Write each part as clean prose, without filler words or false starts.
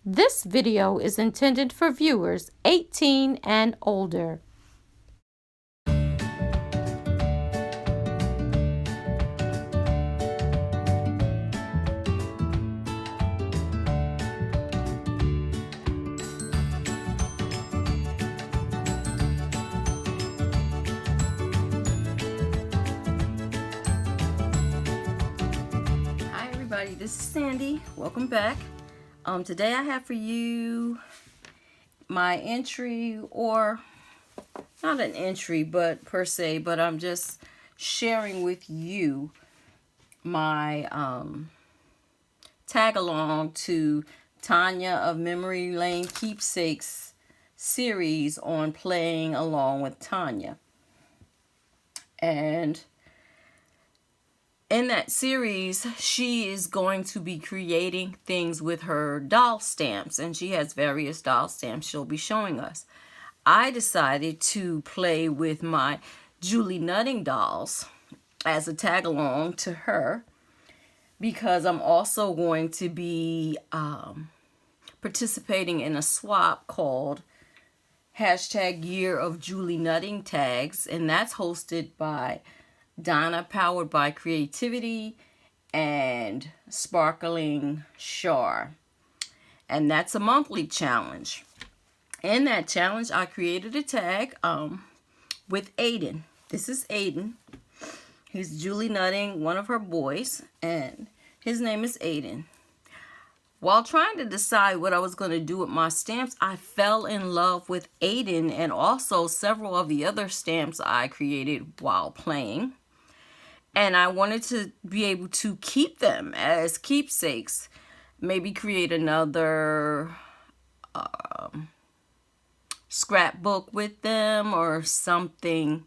This video is intended for viewers 18 and older. Hi everybody, this is Sandy. Welcome back. Today I have for you my entry, or not an entry but per se, but I'm just sharing with you my tag along to Tanya of Memory Lane Keepsakes series on playing along with Tanya. And in that series, she is going to be creating things with her doll stamps, and she has various doll stamps she'll be showing us. I decided to play with my Julie Nutting dolls as a tag along to her, because I'm also going to be participating in a swap called #Year of Julie Nutting Tags, and that's hosted by Donna, powered by Creativity, and Sparkling Char. And that's a monthly challenge. In that challenge, I created a tag with Aiden. This is Aiden. He's Julie Nutting, one of her boys, and his name is Aiden. While trying to decide what I was going to do with my stamps, I fell in love with Aiden and also several of the other stamps I created while playing. And I wanted to be able to keep them as keepsakes. Maybe create another scrapbook with them or something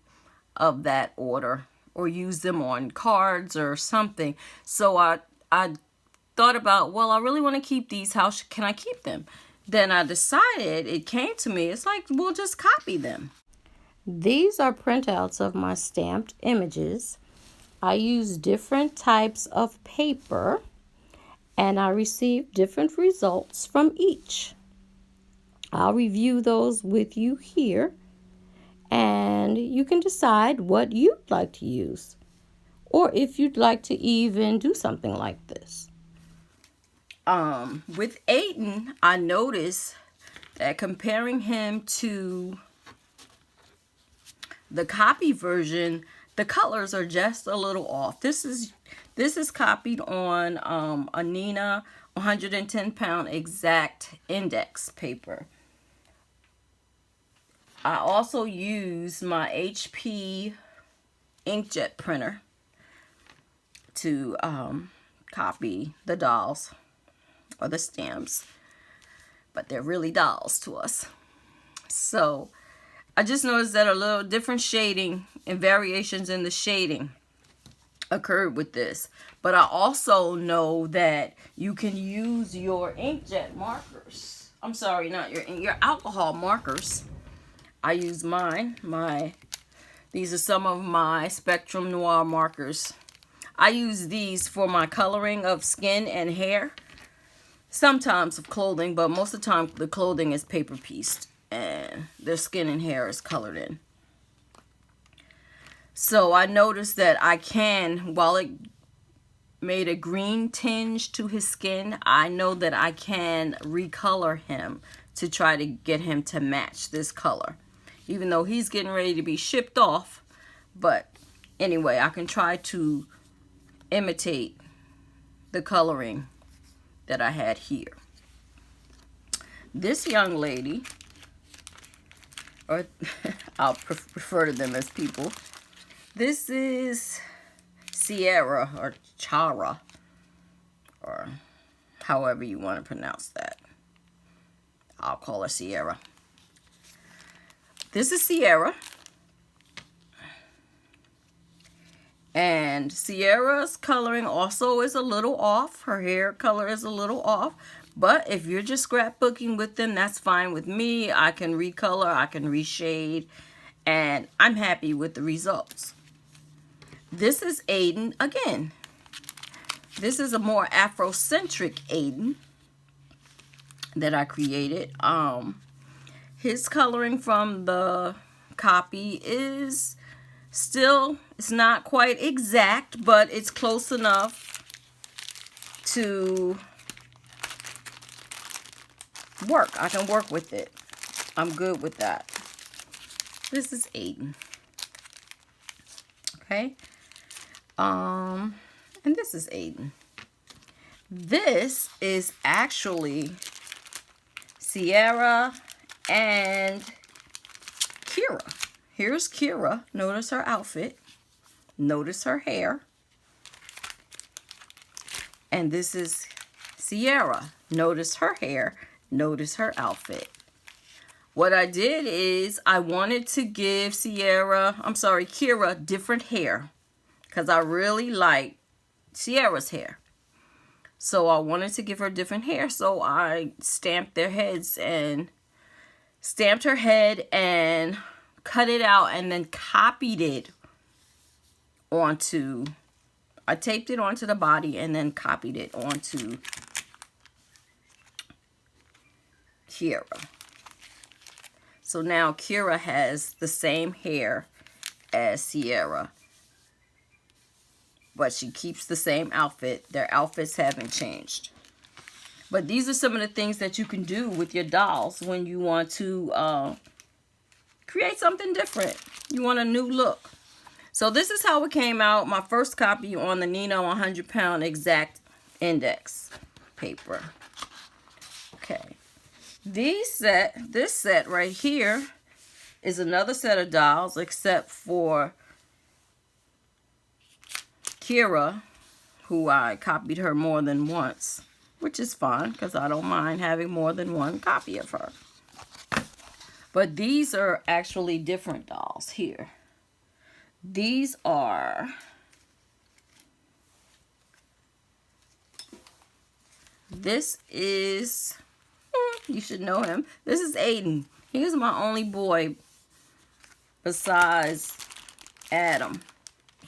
of that order. Or use them on cards or something. So I thought about, well, I really want to keep these. How can I keep them? Then I decided, it came to me, it's like, we'll just copy them. These are printouts of my stamped images. I use different types of paper, and I received different results from each. I'll review those with you here, and you can decide what you'd like to use, or if you'd like to even do something like this. With Aiden, I noticed that comparing him to the copy version, the colors are just a little off. This is copied on a Nina 110-pound exact index paper. I also use my HP inkjet printer to copy the dolls or the stamps, but they're really dolls to us. So I just noticed that a little different shading and variations in the shading occurred with this. But I also know that you can use your inkjet markers. I'm sorry, not your alcohol markers. I use mine. These are some of my Spectrum Noir markers. I use these for my coloring of skin and hair. Sometimes of clothing, but most of the time the clothing is paper pieced and their skin and hair is colored in. So I noticed that I can, while it made a green tinge to his skin, I know that I can recolor him to try to get him to match this color. Even though he's getting ready to be shipped off. But anyway, I can try to imitate the coloring that I had here. This young lady, or I'll refer to them as people. This is Sierra, or Chara, or however you want to pronounce that. I'll call her Sierra. This is Sierra. And Sierra's coloring also is a little off. Her hair color is a little off. But if you're just scrapbooking with them, that's fine with me. I can recolor, I can reshade, and I'm happy with the results. This is Aiden again. This is a more Afrocentric Aiden. that I created. His coloring from the copy is still, it's not quite exact, but it's close enough to work. I can work with it. I'm good with that. This is Aiden. Okay. And this is Aiden. This is actually Sierra and Kira. Here's Kira. Notice her outfit. Notice her hair. And this is Sierra. Notice her hair. Notice her outfit. What I did is I wanted to give Kira different hair, because I really like Sierra's hair. So I wanted to give her different hair. So I stamped their heads and stamped her head and cut it out and then copied it onto, I taped it onto the body and then copied it onto Kira. So now Kira has the same hair as Sierra, but she keeps the same outfit. Their outfits haven't changed. But these are some of the things that you can do with your dolls when you want to create something different. You want a new look. So this is how it came out. My first copy on the Nina 100 pound exact index paper. Okay. This set right here is another set of dolls, except for Kira, who I copied her more than once, which is fine because I don't mind having more than one copy of her. But these are actually different dolls here. These are you should know him. This is Aiden. He is my only boy besides Adam,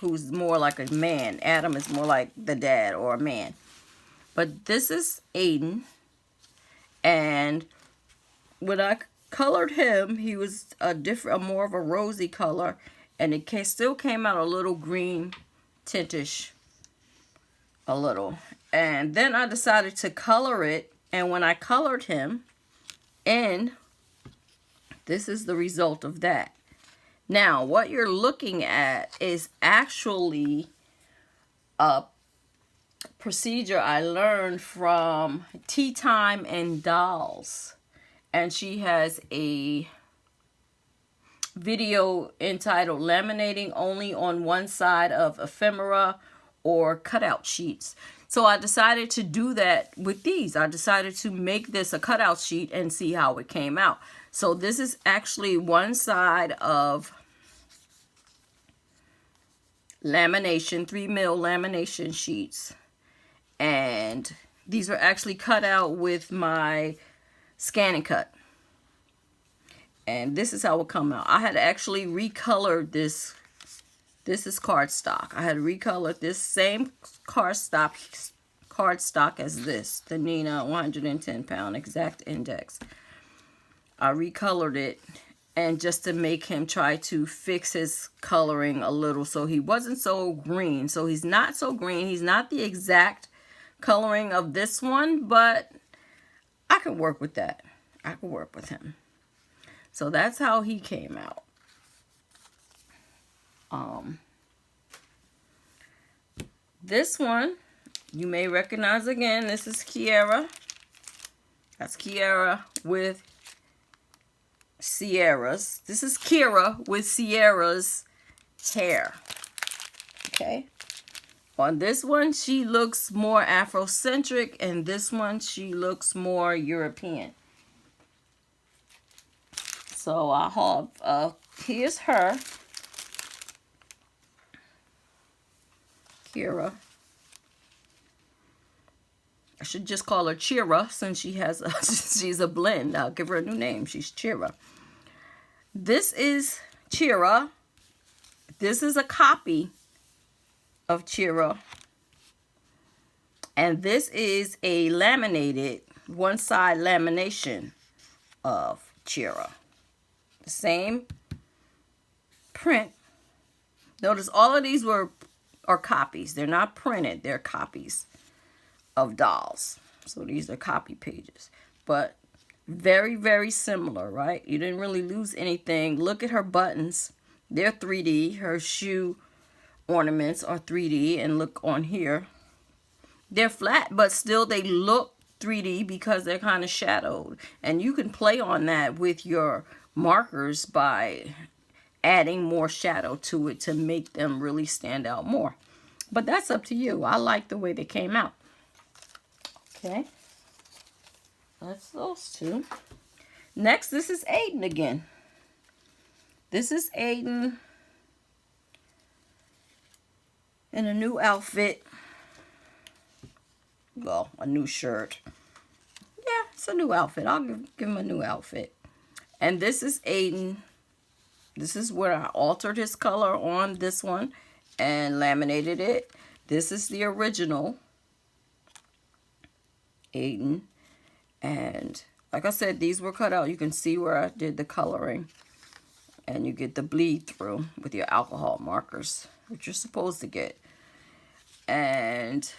who's more like a man. Adam is more like the dad or a man. But this is Aiden. And when I colored him, he was more of a rosy color. And it still came out a little green tintish. A little. And then I decided to color it. And when I colored him, this is the result of that. Now, what you're looking at is actually a procedure I learned from Tea Time and Dolls. And she has a video entitled Laminating Only on One Side of Ephemera or Cutout Sheets. So I decided to do that with these. I decided to make this a cutout sheet and see how it came out. So this is actually one side of lamination, 3mm lamination sheets. And these are actually cut out with my Scan and Cut. And this is how it come out. I had actually recolored this. This is cardstock. I had recolored this same cardstock as this, the Nina 110 pound exact index. I recolored it, and just to make him try to fix his coloring a little so he wasn't so green. So he's not so green. He's not the exact coloring of this one, but I can work with that. I can work with him. So that's how he came out. This one you may recognize again. This is Kiara. That's Kiara with Sierra's. This is Kira with Sierra's hair. Okay. On this one, she looks more Afrocentric, and this one, she looks more European. So I have, here's her. Kira. I should just call her Chira since she's a blend. I'll give her a new name. She's Chira. This is Chira. This is a copy of Chira. And this is a laminated one side lamination of Chira. The same print. Notice all of these are copies. They're not printed. They're copies of dolls. So these are copy pages. But very, very similar, right? You didn't really lose anything. Look at her buttons. They're 3D. Her shoe ornaments are 3D. And look on here. They're flat, but still they look 3D because they're kind of shadowed. And you can play on that with your markers by adding more shadow to it to make them really stand out more. But that's up to you. I like the way they came out. Okay. That's those two. Next, this is Aiden again. This is Aiden in a new outfit. Well, a new shirt. Yeah, it's a new outfit. I'll give him a new outfit. And this is Aiden. This is where I altered his color on this one and laminated it. This is the original Aiden. And like I said, these were cut out. You can see where I did the coloring. And you get the bleed through with your alcohol markers, which you're supposed to get. And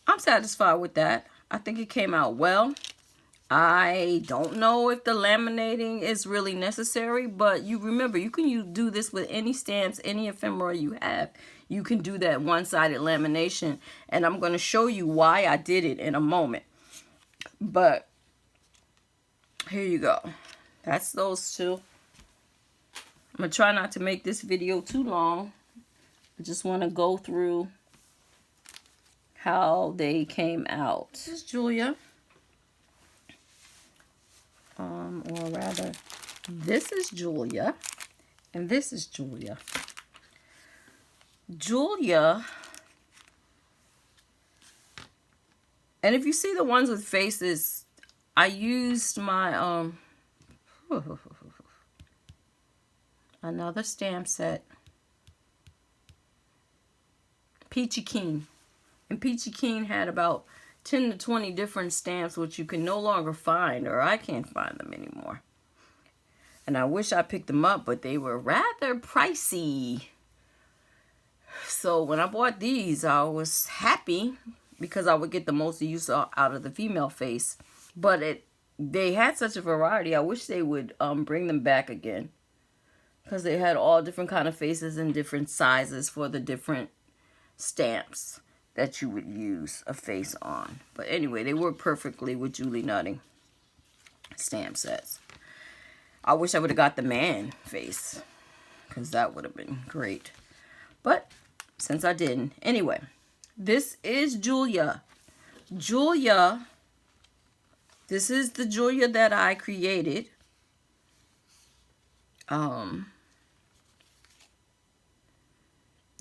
I'm satisfied with that. I think it came out well. I don't know if the laminating is really necessary, but you remember, you can do this with any stamps, any ephemera you have. You can do that one-sided lamination, and I'm going to show you why I did it in a moment. But here you go. That's those two. I'm going to try not to make this video too long. I just want to go through how they came out. This is Julia. Or rather, this is Julia. And this is Julia. Julia. And if you see the ones with faces, I used my another stamp set. Peachy Keen. And Peachy Keen had about 10 to 20 different stamps, which you can no longer find, or I can't find them anymore. And I wish I picked them up, but they were rather pricey. So when I bought these, I was happy because I would get the most use out of the female face. But they had such a variety. I wish they would bring them back again, because they had all different kind of faces and different sizes for the different stamps that you would use a face on. But anyway, they work perfectly with Julie Nutting stamp sets. I wish I would have got the man face, because that would have been great. But since I didn't. Anyway, this is Julia. Julia, this is the Julia that I created.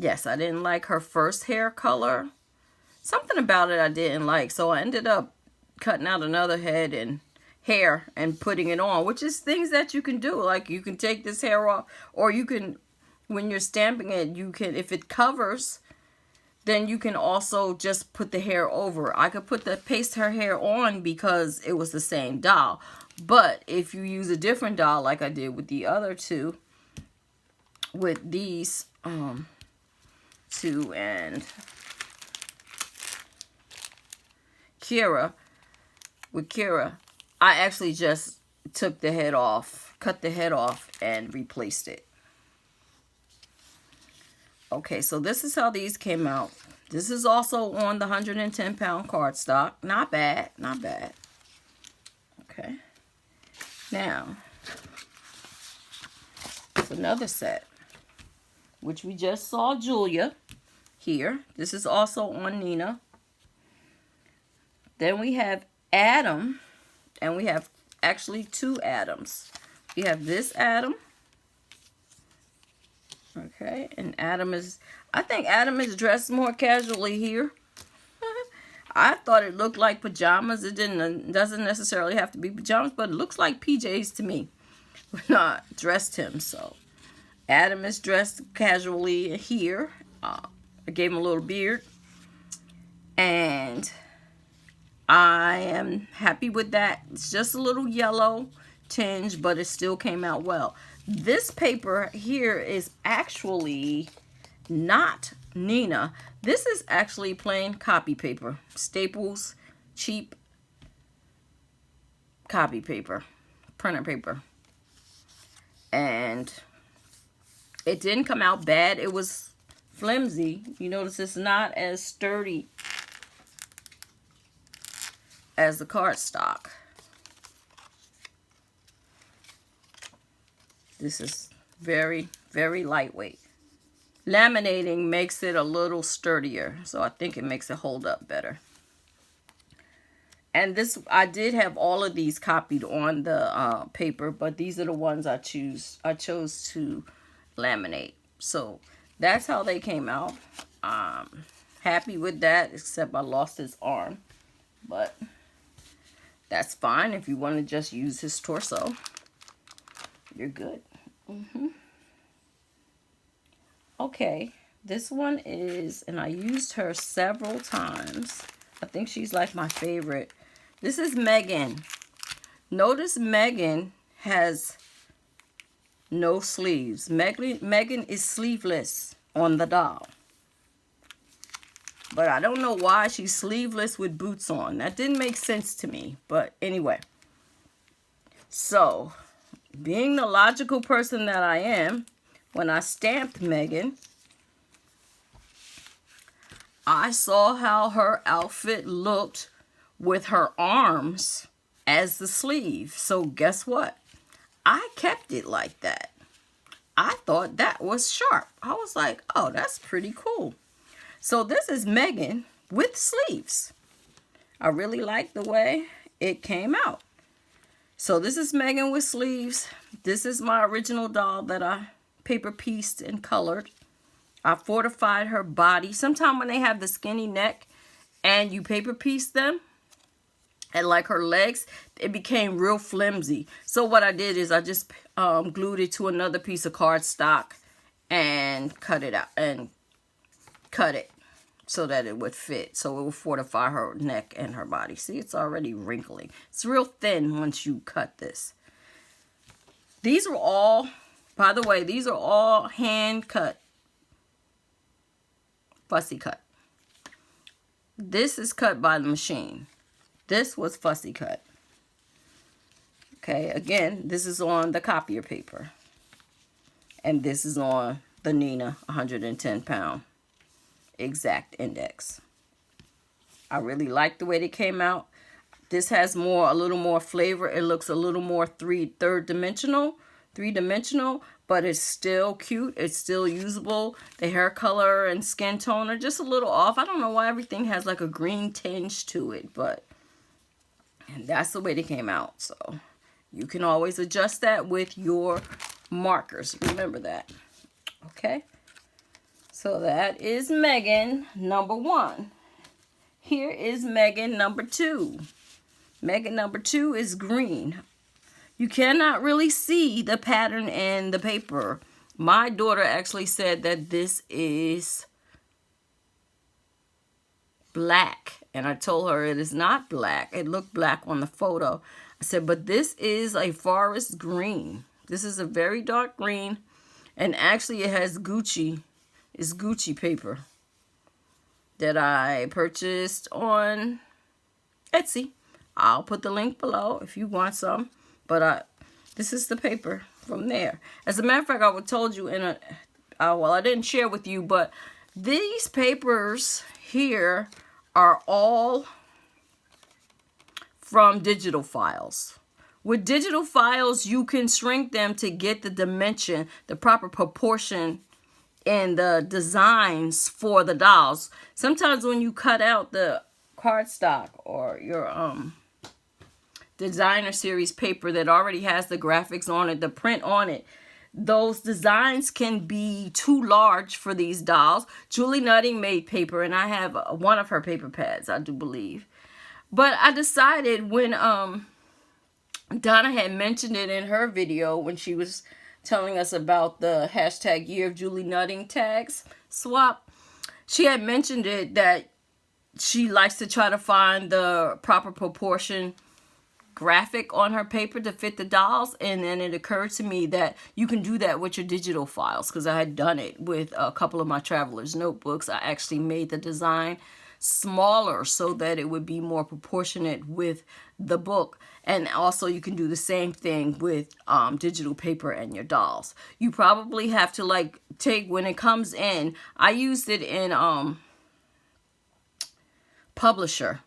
Yes, I didn't like her first hair color. Something about it I didn't like, so I ended up cutting out another head and hair and putting it on, which is things that you can do. Like, you can take this hair off, or you can, when you're stamping it, you can, if it covers, then you can also just put the hair over. I could paste her hair on because it was the same doll. But if you use a different doll, like I did with the other two, with these two and Kira, with Kira, I actually just took the head off, cut the head off, and replaced it. Okay, so this is how these came out. This is also on the 110-pound cardstock. Not bad, not bad. Okay. Now, it's another set, which we just saw Julia here. This is also on Nina. Then we have Adam, and we have actually two Adams. We have this Adam. Okay, and Adam is, I think Adam is dressed more casually here. I thought it looked like pajamas. It doesn't necessarily have to be pajamas, but it looks like PJs to me when I dressed him. So Adam is dressed casually here. I gave him a little beard. And I am happy with that. It's just a little yellow tinge, but it still came out well. This paper here is actually not Nina. This is actually plain copy paper. Staples, cheap copy paper, printer paper. And it didn't come out bad. It was flimsy. You notice it's not as sturdy as the cardstock. This is very, very lightweight. Laminating makes it a little sturdier, so I think it makes it hold up better. And this, I did have all of these copied on the paper, but these are the ones I chose to laminate. So that's how they came out. Happy with that, except I lost his arm, but that's fine. If you want to just use his torso, you're good. Okay, this one is, and I used her several times. I think she's like my favorite. This is Megan. Notice Megan has no sleeves. Megan is sleeveless on the doll. But I don't know why she's sleeveless with boots on. That didn't make sense to me. But anyway. So, being the logical person that I am, when I stamped Megan, I saw how her outfit looked with her arms as the sleeve. So guess what? I kept it like that. I thought that was sharp. I was like, oh, that's pretty cool. So this is Megan with sleeves. I really like the way it came out. So this is Megan with sleeves. This is my original doll that I paper pieced and colored. I fortified her body. Sometimes when they have the skinny neck and you paper piece them, and like her legs, it became real flimsy. So what I did is I just glued it to another piece of cardstock and cut it out and cut it so that it would fit. So it would fortify her neck and her body. See, it's already wrinkling. It's real thin once you cut this. These were all, by the way, these are all hand cut, fussy cut. This is cut by the machine. This was fussy cut. Okay, again, this is on the copier paper. And this is on the Nina 110 pound exact index. I really like the way they came out. This has a little more flavor. It looks a little more three-dimensional, but it's still cute. It's still usable. The hair color and skin tone are just a little off. I don't know why everything has like a green tinge to it, but and that's the way they came out. So you can always adjust that with your markers. Remember that. Okay. So that is Megan number 1. Here is Megan number 2. Megan number 2 is green. You cannot really see the pattern in the paper. My daughter actually said that this is black. And I told her it is not black. It looked black on the photo. I said, but this is a forest green. This is a very dark green. And actually it has Gucci. It's Gucci paper that I purchased on Etsy. I'll put the link below if you want some. But this is the paper from there. As a matter of fact, I would told you in a, well, I didn't share with you, but these papers here are all from digital files. With digital files, you can shrink them to get the dimension, the proper proportion in the designs for the dolls. Sometimes when you cut out the cardstock or your designer series paper that already has the graphics on it, the print on it, those designs can be too large for these dolls. Julie Nutting made paper, and I have one of her paper pads, I do believe. But I decided when Donna had mentioned it in her video when she was telling us about the hashtag Year of Julie Nutting tags swap, she had mentioned it that she likes to try to find the proper proportion graphic on her paper to fit the dolls, and then it occurred to me that you can do that with your digital files, because I had done it with a couple of my travelers notebooks. I actually made the design smaller so that it would be more proportionate with the book, and also you can do the same thing with digital paper and your dolls. You probably have to like take, when it comes in, I used it in Publisher.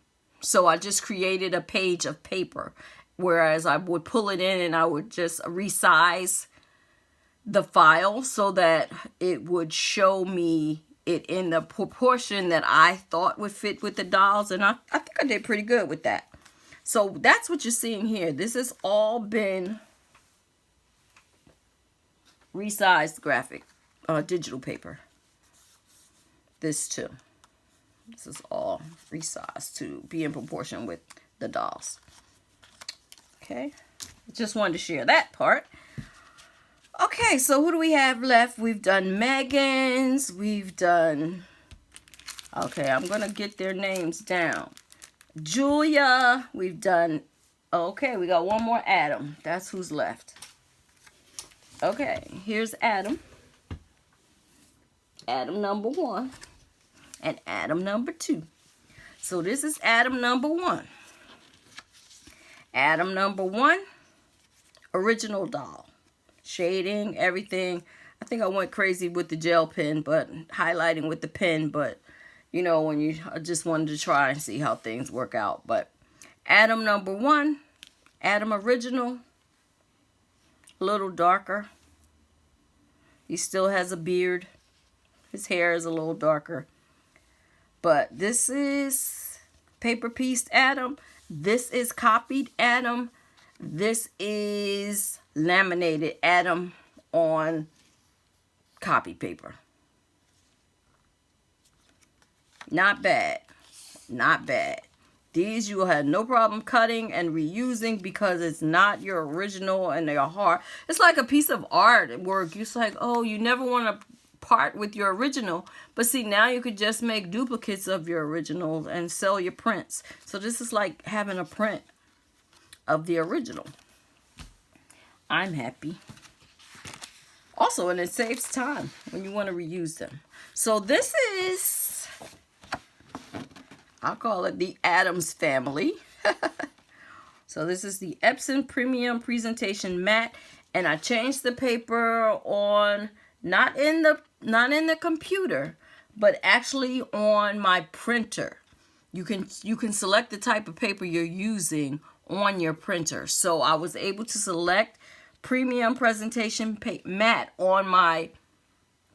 So I just created a page of paper, whereas I would pull it in and I would just resize the file so that it would show me it in the proportion that I thought would fit with the dolls. And I think I did pretty good with that. So that's what you're seeing here. This has all been resized graphic, digital paper. This too. This is all resized to be in proportion with the dolls. Okay, just wanted to share that part. Okay, so who do we have left? We've done Megan's. We've done... Okay, I'm going to get their names down. Julia. We've done... Okay, we got one more Adam. That's who's left. Okay, here's Adam. Adam number 1. And Adam number 2. So this is Adam number 1. Adam number 1, original doll. Shading, everything. I think I went crazy with the gel pen, but highlighting with the pen, but you know, when I just wanted to try and see how things work out. But Adam number 1, Adam original, a little darker. He still has a beard. His hair is a little darker. But this is paper pieced Adam. This is copied Adam. This is laminated Adam on copy paper. Not bad. Not bad. These you will have no problem cutting and reusing because it's not your original and they're hard. It's like a piece of art work. It's like, oh, you never want to part with your original, but see, now you could just make duplicates of your originals and sell your prints. So this is like having a print of the original. I'm happy. Also, and it saves time when you want to reuse them. So this is, I'll call it the Addams family. So this is the Epson Premium Presentation Matte, and I changed the paper on not in the computer, but actually on my printer. You can select the type of paper you're using on your printer. So I was able to select Premium Presentation Matte on my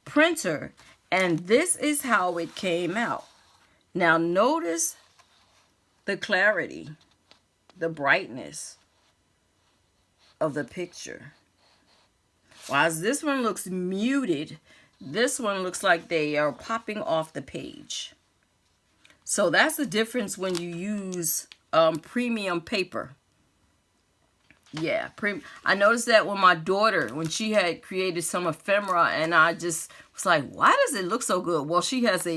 printer, and this is how it came out. Now notice the clarity, the brightness of the picture. Whilst this one looks muted, this one looks like they are popping off the page. So that's the difference when you use premium paper. Yeah, I noticed that when my daughter, when she had created some ephemera, and I just was like, why does it look so good? Well, she has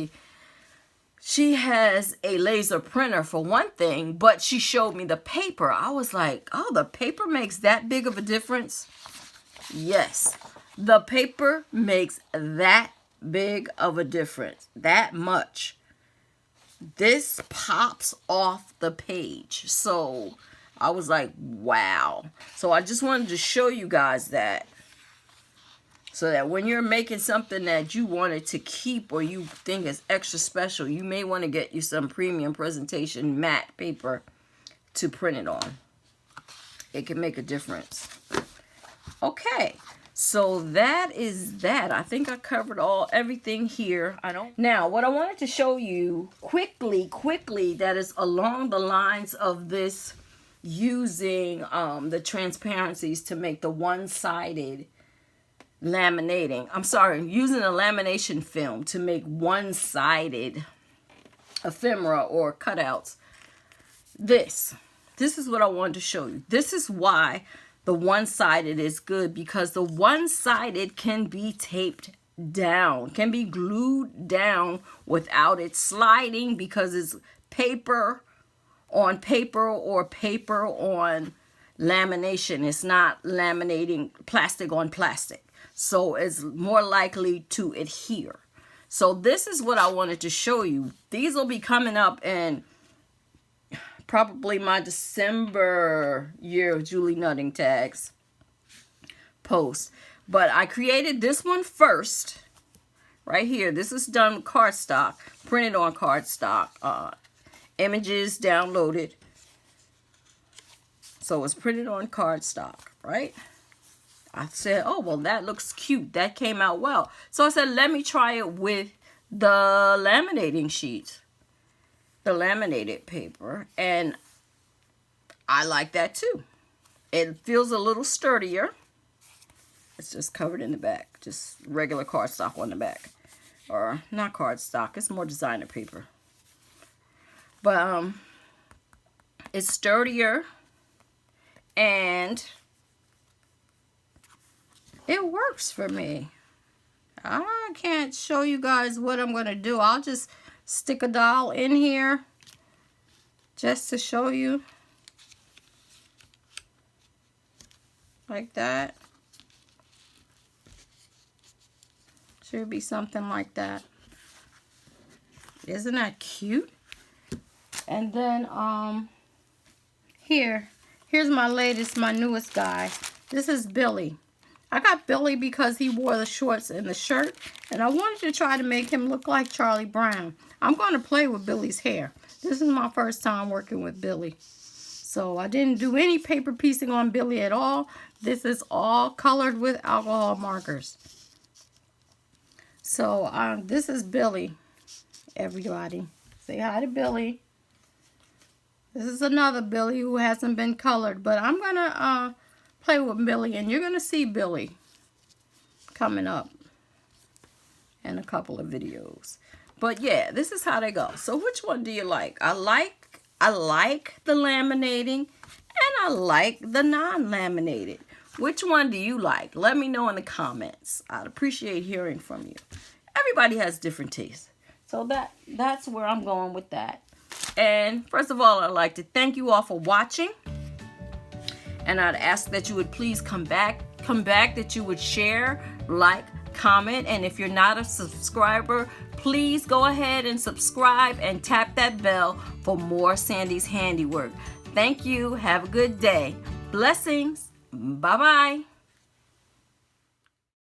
a laser printer for one thing, but she showed me the paper. I was like, oh, the paper makes that big of a difference? Yes, the paper makes that big of a difference, that much. This pops off the page. So I was like, wow. So I just wanted to show you guys that, so that when you're making something that you wanted to keep or you think is extra special, you may want to get you some Premium Presentation Matte paper to print it on. It can make a difference. Okay, so that is that. I think I covered everything here. Now, what I wanted to show you quickly, that is along the lines of this, using the transparencies to make the one-sided laminating. I'm sorry, using a lamination film to make one-sided ephemera or cutouts. This is what I wanted to show you. This is why the one-sided is good, because the one-sided can be taped down, can be glued down without it sliding, because it's paper on paper or paper on lamination. It's not laminating plastic on plastic, so it's more likely to adhere. So this is what I wanted to show you. These will be coming up in probably my December Year of Julie Nutting tags post. But I created this one first, right here. This is done with cardstock, printed on cardstock, images downloaded. So it's printed on cardstock, right? I said, oh, well, that looks cute. That came out well. So I said, let me try it with the laminating sheet, the laminated paper. And I like that too. It feels a little sturdier. It's just covered in the back, just regular cardstock on the back. Or not cardstock, it's more designer paper. But it's sturdier, and it works for me. I can't show you guys what I'm going to do. I'll just stick a doll in here just to show you. Like that. Should be something like that. Isn't that cute? And then here's my newest guy. This is Billy. I got Billy because he wore the shorts and the shirt, and I wanted to try to make him look like Charlie Brown. I'm going to play with Billy's hair. This is my first time working with Billy. So I didn't do any paper piecing on Billy at all. This is all colored with alcohol markers. So this is Billy, everybody. Say hi to Billy. This is another Billy who hasn't been colored, but I'm going to play with Billy, and you're going to see Billy coming up in a couple of videos. But yeah, this is how they go. So which one do you like? I like the laminating, and I like the non-laminated. Which one do you like? Let me know in the comments. I'd appreciate hearing from you. Everybody has different tastes. So that's where I'm going with that. And first of all, I'd like to thank you all for watching. And I'd ask that you would please come back, that you would share, like, comment. And if you're not a subscriber, please go ahead and subscribe and tap that bell for more Sandee's Handiwork. Thank you. Have a good day. Blessings. Bye-bye.